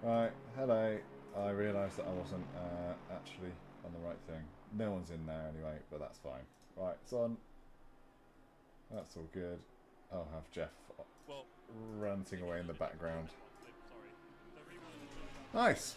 Right, hello. I realised that I wasn't actually on the right thing. No one's in there anyway, but that's fine. Right, it's on. That's all good. I'll have Jeff ranting away in the background. Nice!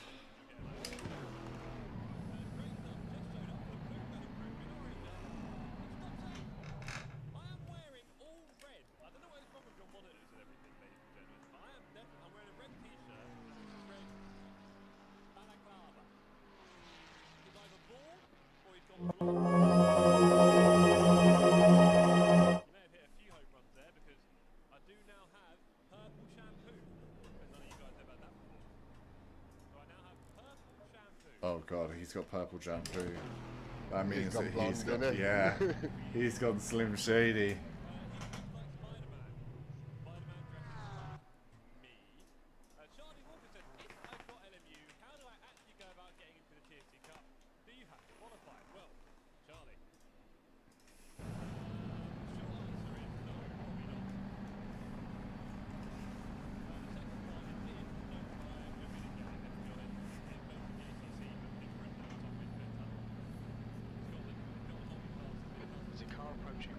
Oh god, he's got purple shampoo. That means that he's got, yeah, he's got Slim Shady.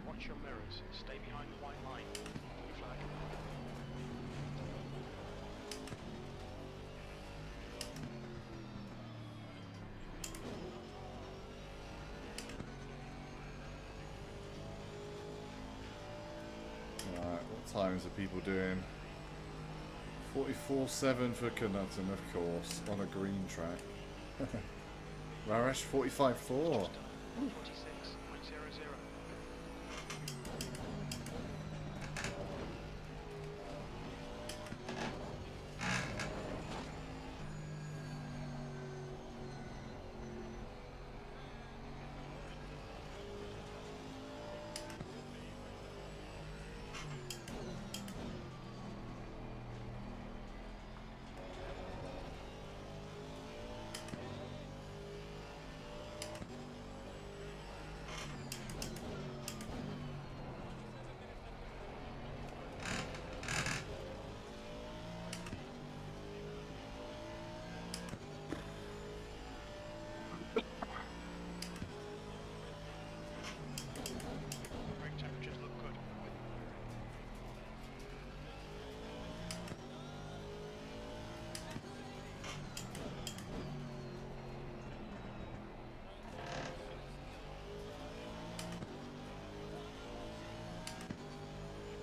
Watch your mirrors. Stay behind the white line. Blue flag. Right, what times are people doing? 44.7 for Canuton, of course, on a green track. Raresh 45.4. 46.00.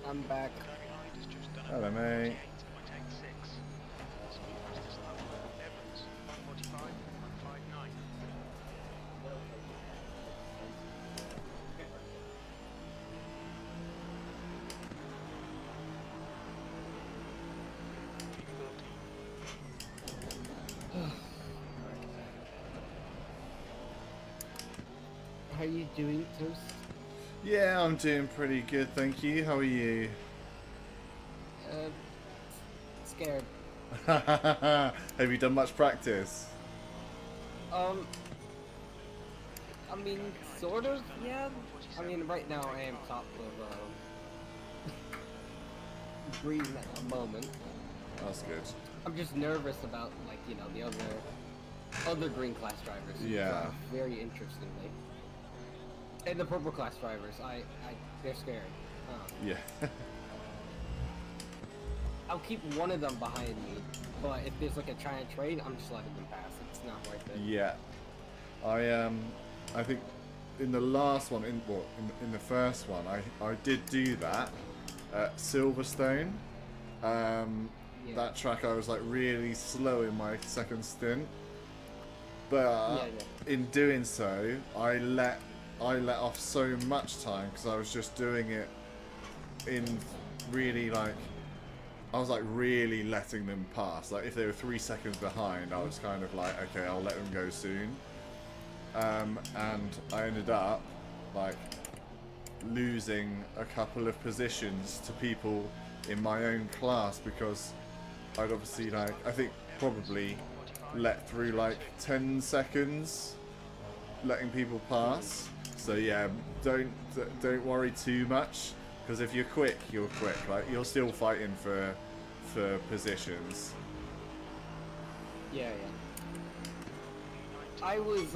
I'm back. Hello, mate. How are you doing, Toast? Yeah, I'm doing pretty good, thank you. How are you? Scared. Have you done much practice? I mean, sort of, yeah. I mean, right now I am top of, green at the moment. That's good. I'm just nervous about, like, you know, the other green class drivers. Yeah. Very interestingly. And the purple class drivers, they're scary. Yeah. I'll keep one of them behind me, but if there's like a giant trade, I'm just letting them pass. It's not worth it. Yeah. I think in the last one, in the first one, I did do that at Silverstone. Yeah. That track I was like really slow in my second stint, but in doing so, I let off so much time because I was just doing it in really like. I was like really letting them pass. Like if they were 3 seconds behind, I was kind of like, okay, I'll let them go soon. And I ended up like losing a couple of positions to people in my own class because I'd obviously like, I think probably let through like 10 seconds letting people pass. So yeah, don't worry too much. Because if you're quick, you're quick. Like you're still fighting for positions. Yeah, yeah. I was,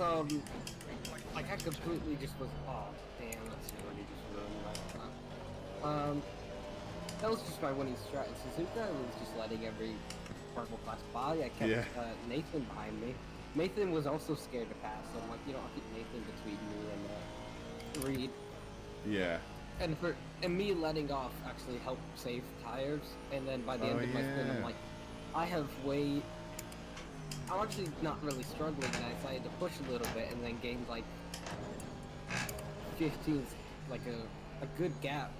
like, I completely just was, oh, damn, that's already just ruined my plan. That was just my winning strat in Suzuka. I was just letting every purple class by. I kept Nathan behind me. Nathan was also scared to pass, so I'm like, you know, I'll keep Nathan between me and Reed. Yeah. And me letting off actually helped save tires. And then by the end of my spin, I'm like, I'm actually not really struggling, and I decided to push a little bit and then gained like 15, like a good gap.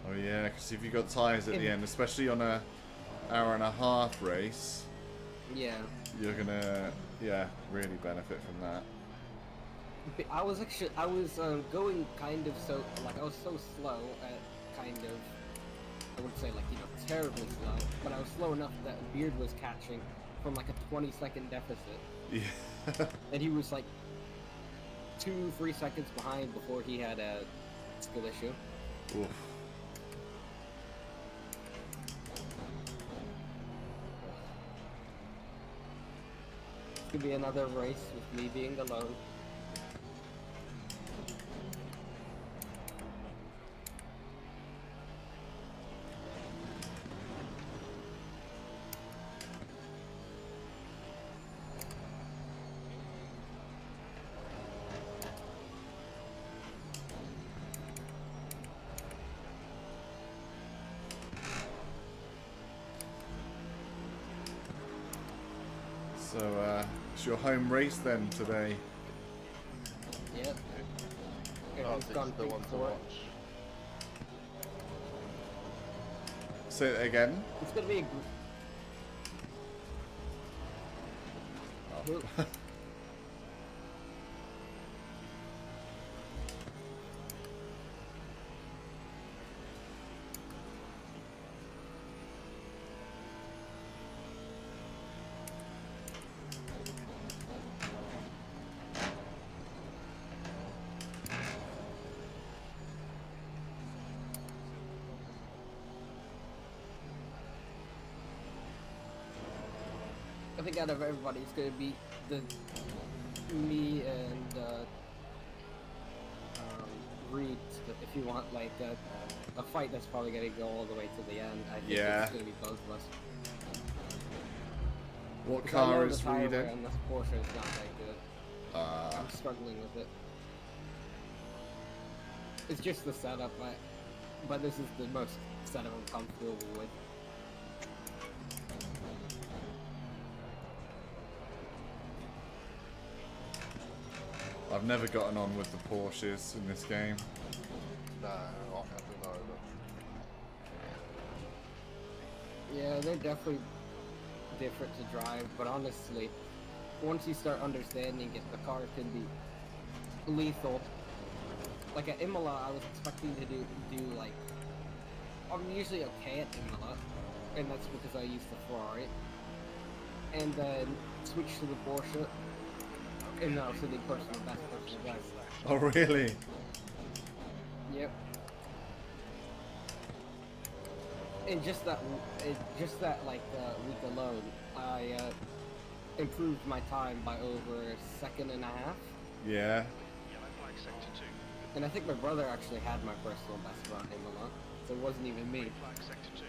Oh yeah, because if you got tyres at the end, especially on a hour-and-a-half race, you're gonna really benefit from that. I was going kind of so, like, I was so slow at kind of, I wouldn't say, like, you know, terribly slow, but I was slow enough that Beard was catching from like a 20-second deficit. Yeah. And he was like 2-3 seconds behind before he had a skill issue. Oof. It's gonna be another race with me being alone. So, it's your home race then today? Yep. Oh, it's the one to watch. Say it again? It's gonna be a Oh. I think out of everybody, it's gonna be me and Reed. If you want like a fight that's probably gonna go all the way to the end, I think it's gonna be both of us. What I car know is the tire Reed wear in? on this Porsche is not that good. I'm struggling with it. It's just the setup, but this is the most setup I'm comfortable with. I've never gotten on with the Porsches in this game. No, I haven't either. Yeah, they're definitely different to drive, but honestly, once you start understanding it, the car can be lethal. Like at Imola, I was expecting to do like, I'm usually okay at Imola, and that's because I used the Ferrari, and then switch to the Porsche, and now to the personal best. Oh really? Yep. And just that like week alone, I improved my time by over a second and a half. Yeah. Yellow flag sector 2. And I think my brother actually had my personal best run in Milan, so it wasn't even me. Green flag sector 2.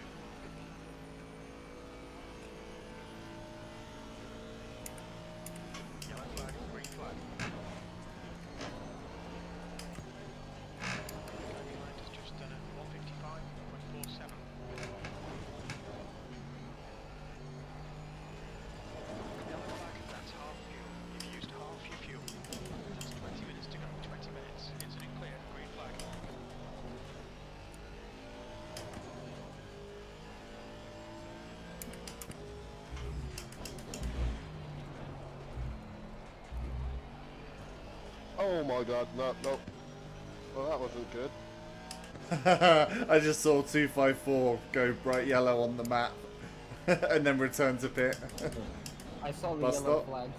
Yellow flag, green flag. Behind has just done a 155.47. Yellow flag, that's half fuel. You've used half your fuel. That's 20 minutes to go. 20 minutes. Incident clear. Green flag. Oh my god, no. Well, that wasn't good. I just saw 254 go bright yellow on the map and then return to pit. I saw the Bus yellow stop? flags.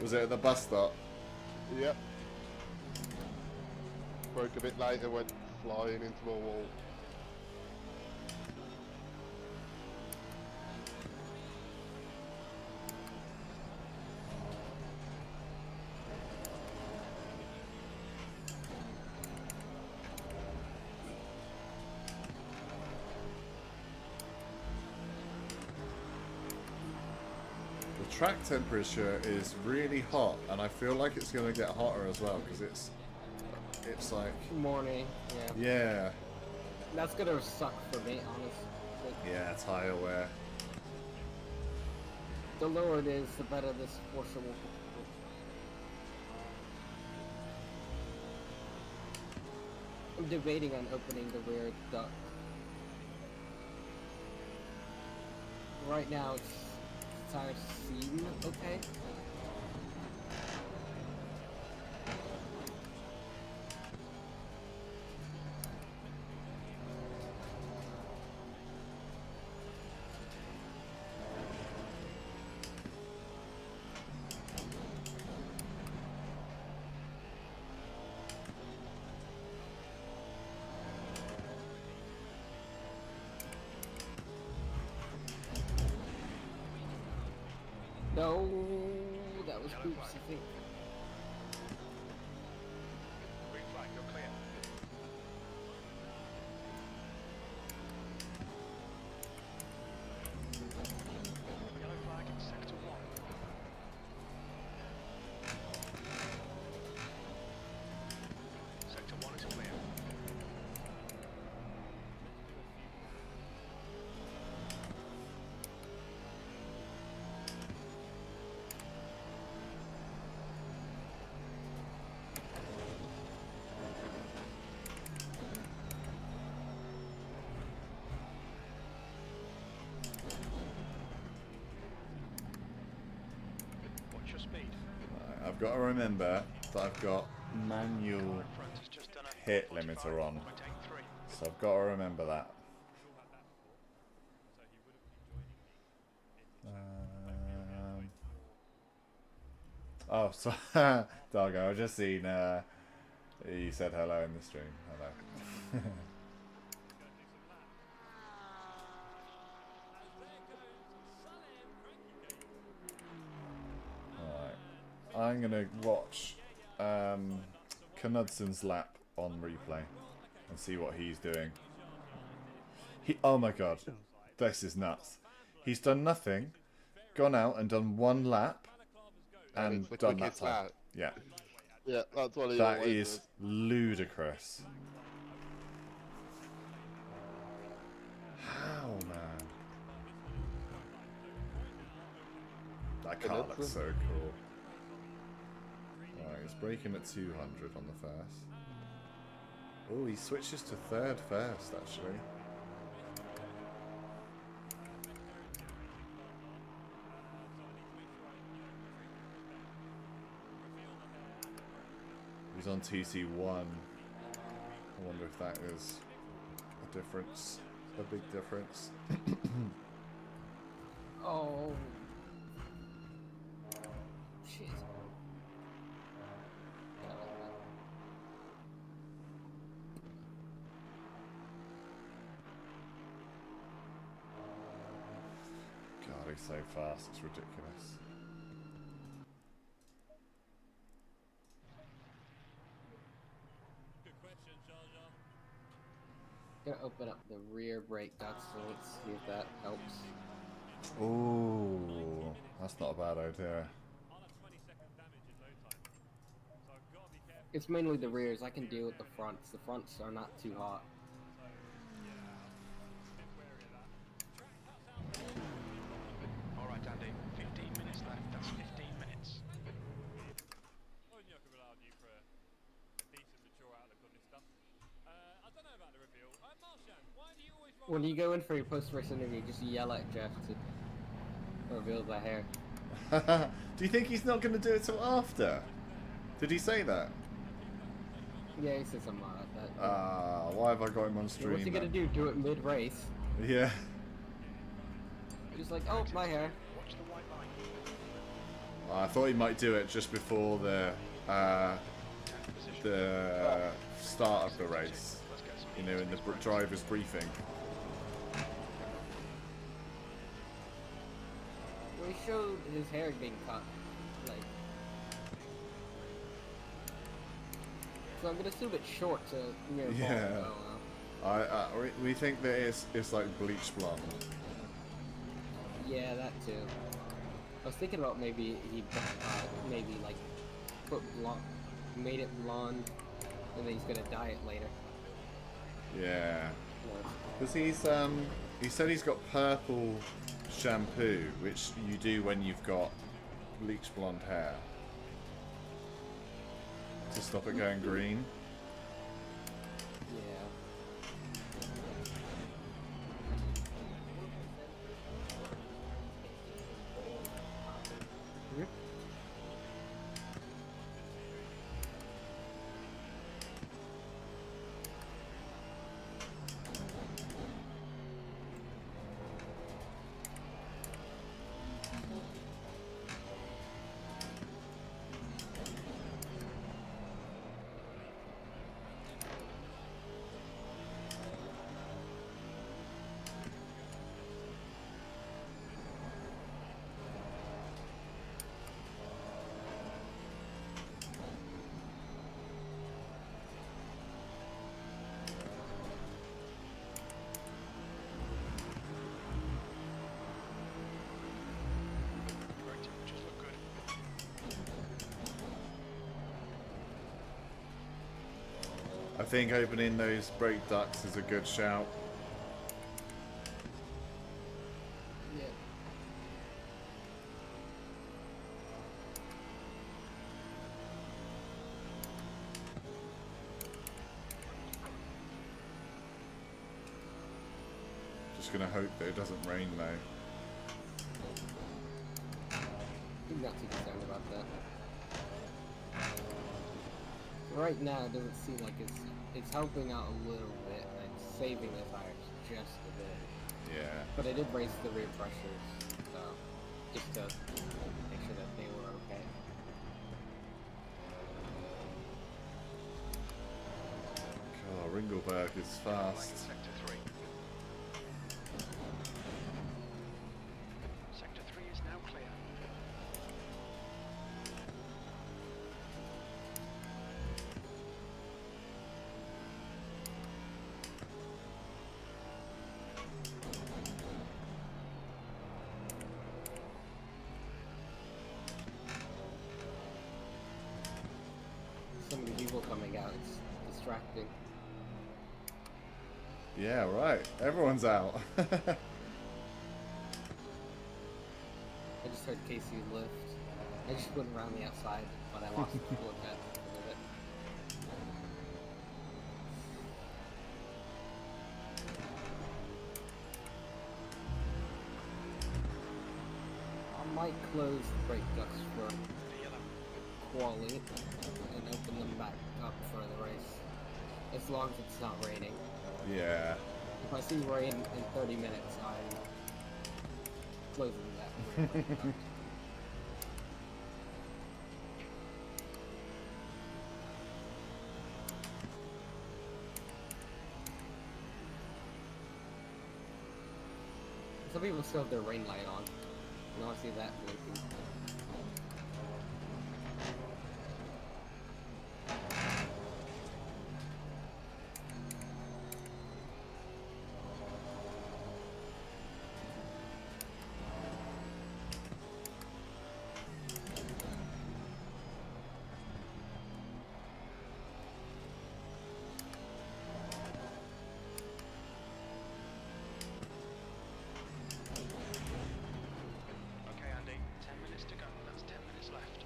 Was it at the bus stop? Yep. Broke a bit later, went flying into a wall. track temperature is really hot, and I feel like it's going to get hotter as well because it's like Morning, yeah. yeah, That's gonna suck for me, honestly. yeah, tire wear. The lower it is, the better this Porsche will. I'm debating on opening the rear duct. Right now, the tires seem okay. No, that was Poops, I think. Green flag, you're clear. Yellow flag in sector 1. Sector 1 is clear. What's your speed? I've got to remember that I've got manual Car in front has just done a hit limiter on, 45.83. so I've got to remember that. Oh, so Dargo, I've just seen you said hello in the stream. Hello. Alright. I'm gonna watch Knudson's lap on replay and see what he's doing. Oh my god. This is nuts. He's done nothing, gone out and done one lap and It's the done that quickest time. lap. Yeah. Yeah, that's what he That always is does. ludicrous. How, man? That car looks so cool. Right, he's braking at 200 on the first. Oh, he switches to third first, actually. He's on TC1. I wonder if that is a difference, a big difference. Oh. Shit. God, he's so fast, it's ridiculous. Gonna open up the rear brake ducts, so let's see if that helps. Ooh, that's not a bad idea. It's mainly the rears. I can deal with the fronts. The fronts are not too hot. Alright, Andy, 15 minutes left. That's 15 minutes. When you go in for your post-race interview, just yell at Jeff to reveal the hair. Do you think he's not going to do it till after? Did he say that? Yeah, he said something like that. Why have I got him on stream? What's he gonna do? Do it mid-race? Yeah. He's like, oh, my hair. Watch the white line. I thought he might do it just before the start of the race. Let's get some You know, in the driver's briefing. Well, he showed his hair being cut. Like, so I'm gonna assume it's short to near bald. Yeah. We think that it's like bleach blonde. Yeah, that too. I was thinking about maybe he maybe like made it blonde, and then he's gonna dye it later. Yeah. Or, Because he said he's got purple shampoo, which you do when you've got bleached blonde hair. To stop it going green. yeah. Mhm. Brake temperatures look good. I think opening those brake ducts is a good shout. Yeah. Just gonna hope that it doesn't rain though. I'm not too concerned about that. Right now, it doesn't seem like it's helping out a little bit and saving the tires just a bit. Yeah. But I did raise the rear pressures, so just to make sure that they were okay. God, Ringleberg is Flying fast. Sector 3. Sector 3 is now clear. So many people coming out, it's distracting. Yeah, right. Everyone's out. I just heard Casey lift. I just went around the outside, but I lost the look at it. I might close the brake ducts for quality and open them back up for the race. As long as it's not raining. Yeah. If I see rain in 30 minutes, I'm closing that brake duct. Some people still have their rain light on. You want to see that blinking. Okay, Andy, 10 minutes to go. That's 10 minutes left.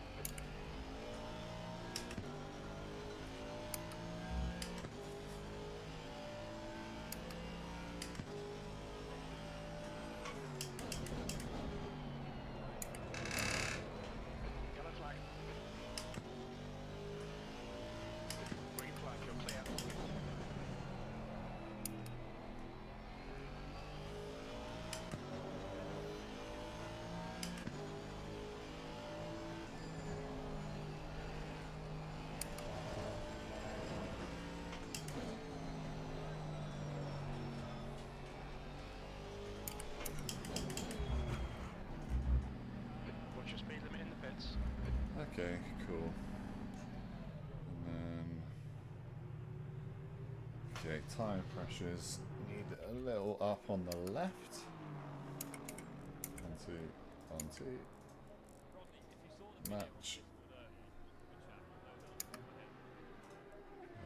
Yellow flag. Green flag, you're clear. Watch your speed limit in the pits. Okay, cool. And then... Okay, tyre pressures need a little up on the left. One, two, match.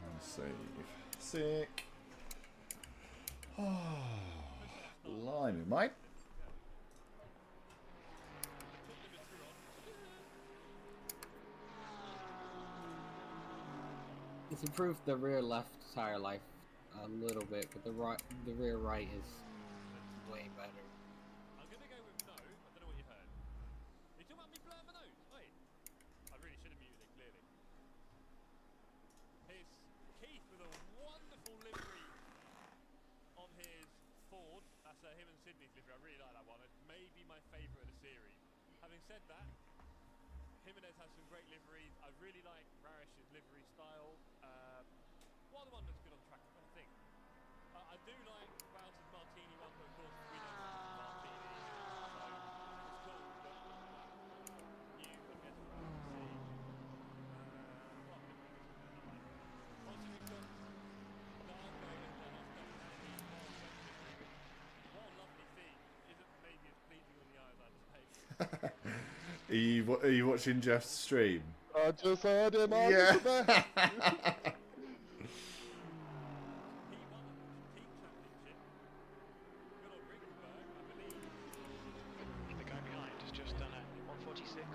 And save. Sick. Oh, blimey, mate. It's improved the rear left tire life a little bit, but the rear right is way better. I'm gonna go with no. I don't know what you heard. You talking about me blowing my nose? Wait. I really should have muted it clearly. Here's Keith with a wonderful livery on his Ford. That's him and Sydney's livery. I really like that one. It may be my favourite of the series. Having said that, Jimenez has some great liveries. I really like Rarish's livery style. What other one that's good on track? I'm trying to think. I do like Bowser's Martini one, but of course we know Martini. So it's cool, but new, I guess, for ACC. What other liveries have we got? Obviously we've got Dargo and Aston and what a lovely theme. Isn't maybe as pleasing on the eye as I'd like. Are you watching Jeff's stream? I just heard him. Yeah. He won the team championship. Good old Rickenberg, I believe. The guy behind has just done a 146.00.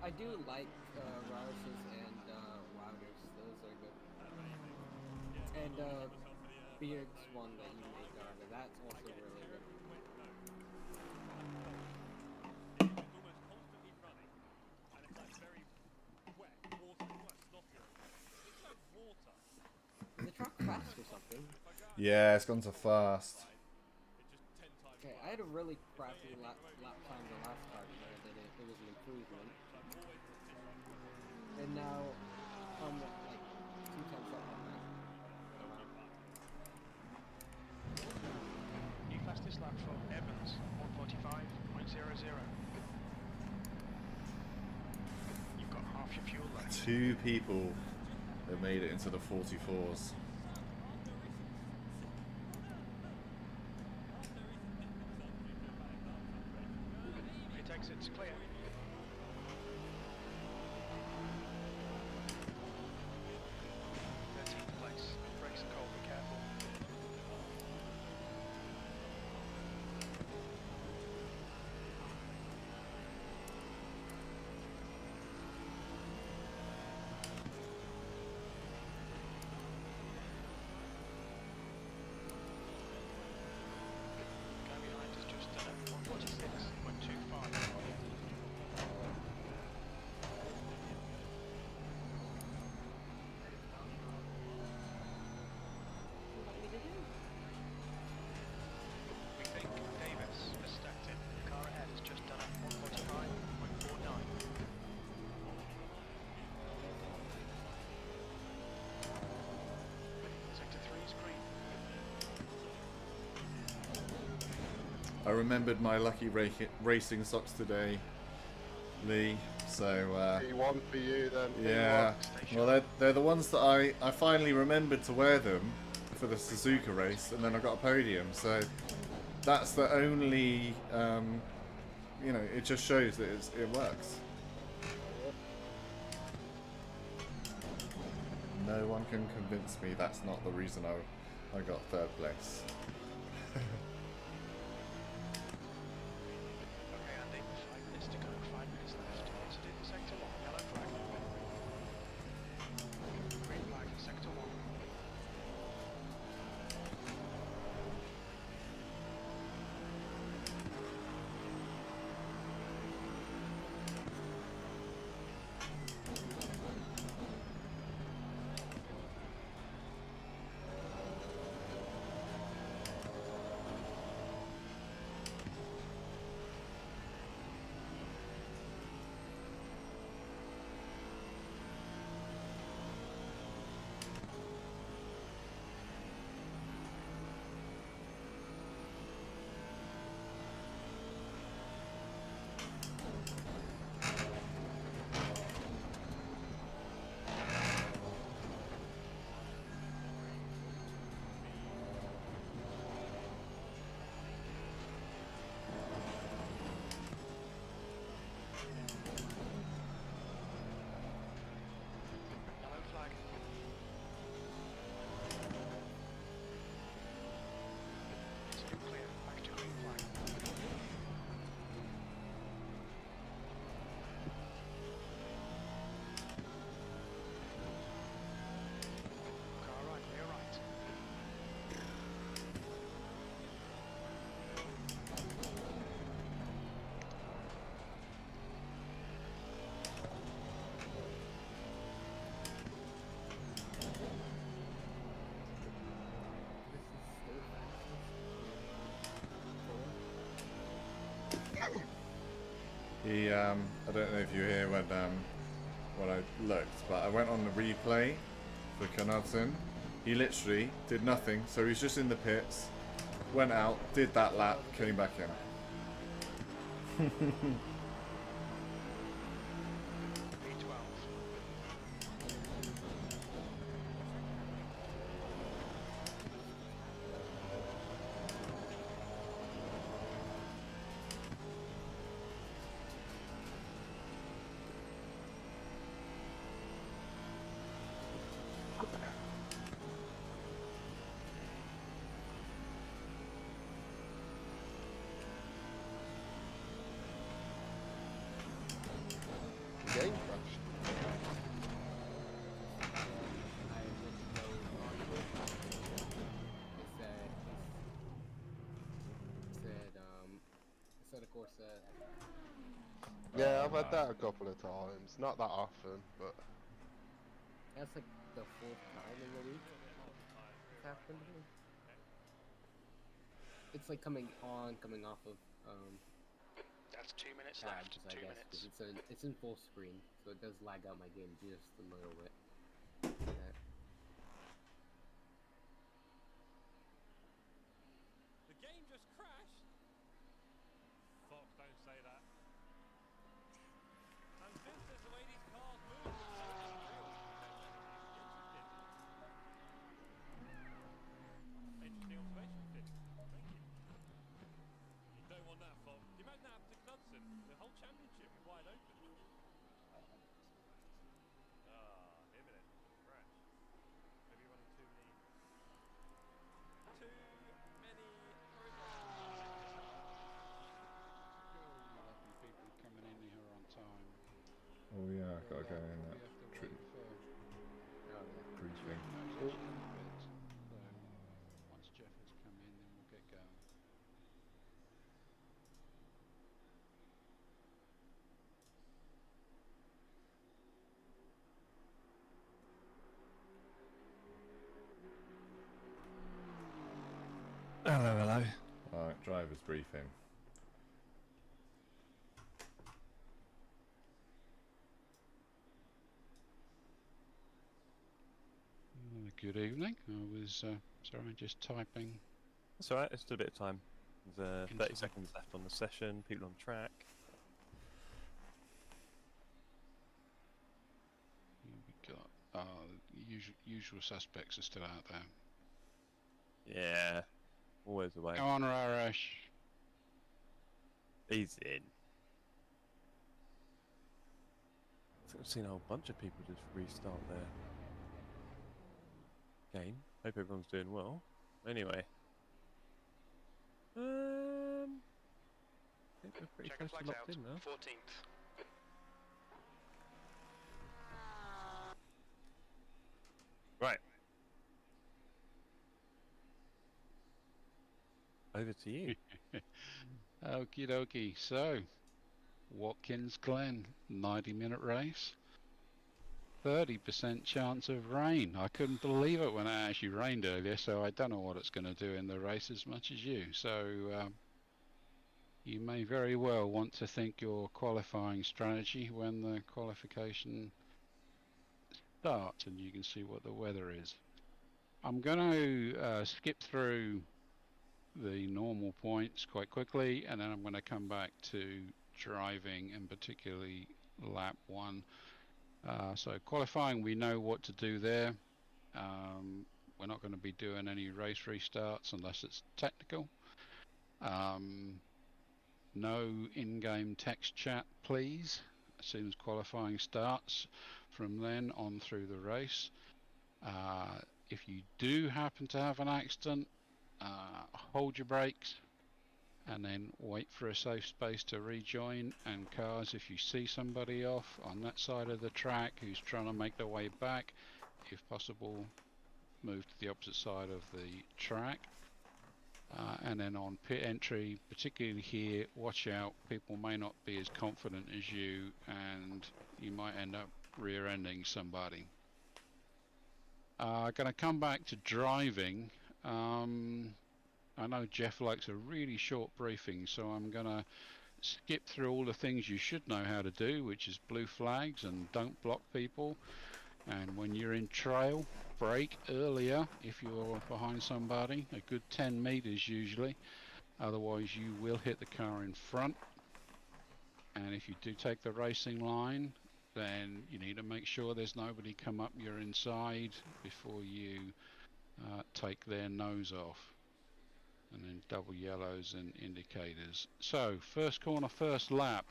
I do like Roush's and Wilder's. Those are good. And Beard's one that you made, Dargo. That's also really good. It's almost constantly running, and it's like very wet, water, quite sloppy. It's like water. Is the truck fast or something? Yeah, it's gone so fast. It's just 10 times Okay, I had a really crappy lap time the last time I did it. It was an improvement. And now I'm like 2 times up on that. New fastest lap for Evans, 145.00. You've got half your fuel left. 2 people have made it into the 44s. It exits clear. Place. Brakes are cold, be careful. Guy behind has just done a 146.25. We think Davis has stacked it. The car ahead has just done a 145.49. Sector 3 is green. I remembered my lucky racing socks today, Lee. So P1 for you then. yeah, well they're the ones that I finally remembered to wear them for the Suzuka race, and then I got a podium. So that's the only, you know, it just shows that it works. No one can convince me that's not the reason I got 3rd place. Okay, Andy, 5 minutes to go, 5 minutes left. Exited sector 1, yellow flag. Green flag, sector 1. He, I don't know if you hear when I looked, but I went on the replay for Knudsen. He literally did nothing, so he's just in the pits, went out, did that lap, came back in. P12. Game crashed. I just go on with it said of course Yeah, I've had that a couple of times. Not that often, but that's like the fourth time in the week it's happened to me. It's like coming on, coming off of That's 2 minutes tabs, left. I 2 guess, minutes. 'cause it's in full screen, so it does lag out my game just a little bit. Yeah. The game just crashed. Fuck, don't say that. And this is the way these cars move. Interesting observation, Finn. Thank you. You don't want that, Fob. You imagine that happened to Knudsen. The whole championship is wide open. Him in it. Crash. Maybe running too many Lucky people coming in here on time. Oh yeah, I gotta go We in have that to wait for Oh yeah. briefing. Jeff knows actually in a bit. So once Jeff has come in, then we'll get going. Hello, hello. Alright, driver's briefing. Good evening. I was sorry, just typing. That's alright, it's still a bit of time. There's 30 Into seconds left on the session, people on track. We got usual suspects are still out there. Yeah, always the way. Go on, Raresh. He's in. I think I've seen a whole bunch of people just restart their game. Hope everyone's doing well. Anyway. I think we're pretty Checker close to flags locked out. in now. 14th. Right. Over to you. Okie dokie. So, Watkins Glen, 90-minute race. 30% chance of rain. I couldn't believe it when it actually rained earlier, so I don't know what it's going to do in the race as much as you. So, you may very well want to think your qualifying strategy when the qualification starts and you can see what the weather is. I'm going to skip through the normal points quite quickly, and then I'm going to come back to driving and particularly lap 1. So qualifying, we know what to do there. We're not going to be doing any race restarts unless it's technical. No in-game text chat, please, as soon as qualifying starts. From then on through the race. If you do happen to have an accident, hold your brakes and then wait for a safe space to rejoin. And cars, if you see somebody off on that side of the track who's trying to make their way back, if possible, move to the opposite side of the track. And then on pit entry, particularly here, watch out, people may not be as confident as you and you might end up rear-ending somebody. Going to come back to driving. I know Jeff likes a really short briefing, so I'm going to skip through all the things you should know how to do, which is blue flags and don't block people. And when you're in trail, brake earlier if you're behind somebody, a good 10 meters usually. Otherwise you will hit the car in front. And if you do take the racing line, then you need to make sure there's nobody come up your inside before you take their nose off. And then double yellows and indicators. So first corner, first lap.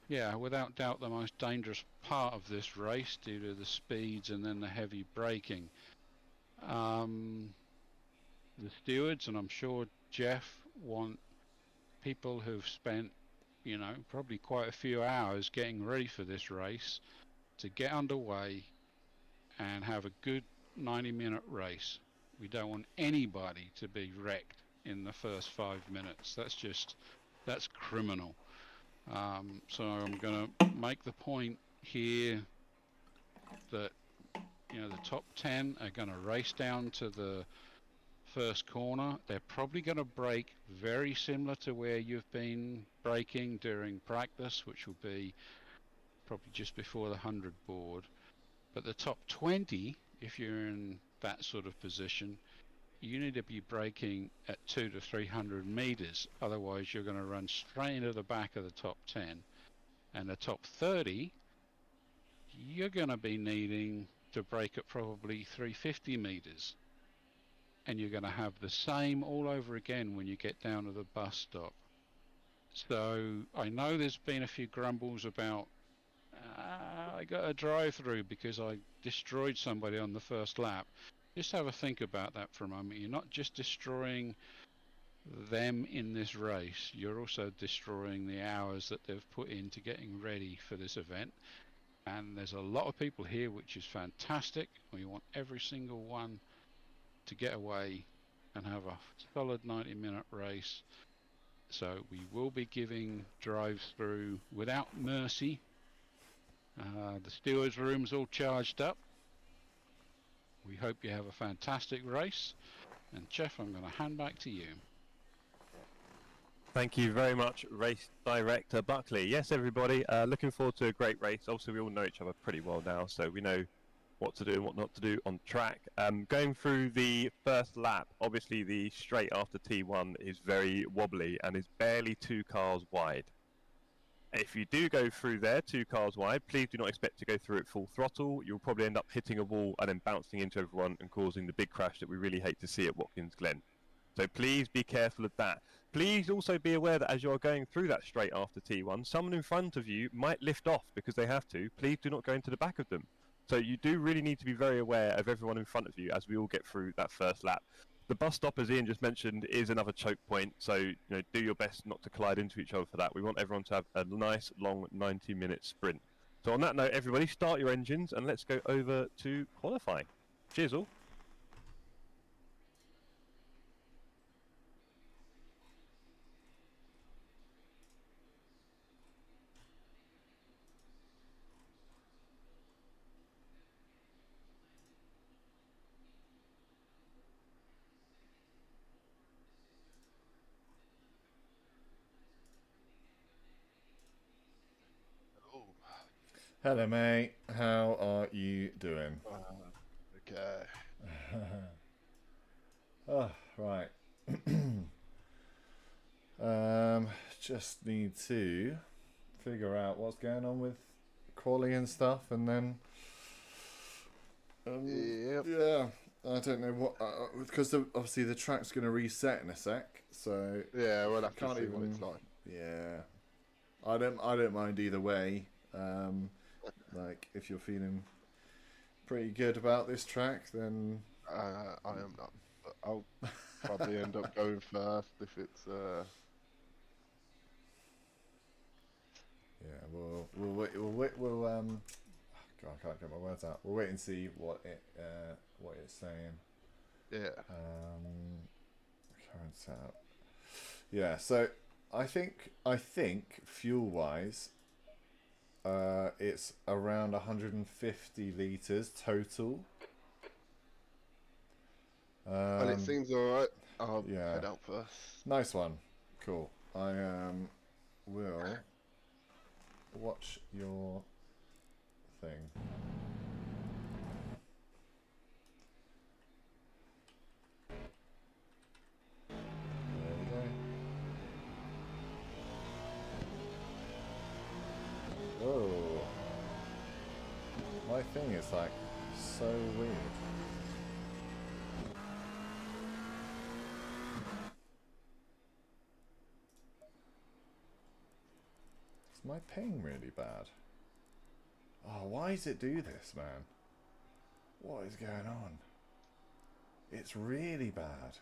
Yeah, without doubt the most dangerous part of this race due to the speeds and then the heavy braking. The stewards, and I'm sure Jeff, want people who've spent, you know, probably quite a few hours getting ready for this race to get underway and have a good 90-minute race. We don't want anybody to be wrecked in the first 5 minutes. That's criminal. So I'm going to make the point here that, you know, the top 10 are going to race down to the first corner. They're probably going to brake very similar to where you've been braking during practice, which will be probably just before the 100 board. But the top 20, if you're in that sort of position, you need to be braking at 200 to 300 meters. Otherwise, you're going to run straight into the back of the top 10. And the top 30, you're going to be needing to brake at probably 350 meters. And you're going to have the same all over again when you get down to the bus stop. So I know there's been a few grumbles about I got a drive-through because I destroyed somebody on the first lap. Just have a think about that for a moment. You're not just destroying them in this race, you're also destroying the hours that they've put into getting ready for this event. And there's a lot of people here, which is fantastic. We want every single one to get away and have a solid 90-minute race. So we will be giving drives through without mercy. The stewards' room's all charged up. We hope you have a fantastic race. And Jeff, I'm going to hand back to you. Thank you very much, Race Director Buckley. Yes, everybody, looking forward to a great race. Obviously, we all know each other pretty well now, so we know what to do and what not to do on track. Going through the first lap, obviously the straight after T1 is very wobbly and is barely 2 cars wide. If you do go through there 2 cars wide, please do not expect to go through it full throttle. You'll probably end up hitting a wall and then bouncing into everyone and causing the big crash that we really hate to see at Watkins Glen. So please be careful of that. Please also be aware that as you're going through that straight after T1, someone in front of you might lift off because they have to. Please do not go into the back of them. So you do really need to be very aware of everyone in front of you as we all get through that first lap. The bus stop, as Ian just mentioned, is another choke point, so do your best not to collide into each other for that. We want everyone to have a nice, long 90-minute sprint. So on that note, everybody, start your engines and let's go over to qualifying. Cheers all. Hello, mate. How are you doing? Okay. Oh, right. Just need to figure out what's going on with quality and stuff, and then Yep. yeah, I don't know what because obviously the track's going to reset in a sec, so Yeah, we'll have to Can't see what even- it's like. yeah, I don't mind either way. Like if you're feeling pretty good about this track, then I am not. But I'll probably end up going first if it's. yeah, we'll God, I can't get my words out. We'll wait and see what it's saying. Yeah. Current setup. Yeah, so I think fuel wise, it's around 150 liters total. And it seems alright. I'll yeah. head out first. Nice one. Cool. I will watch your thing. There we go. Whoa. My thing is like so weird. Is my ping really bad? Oh, why does it do this, man? What is going on? It's really bad.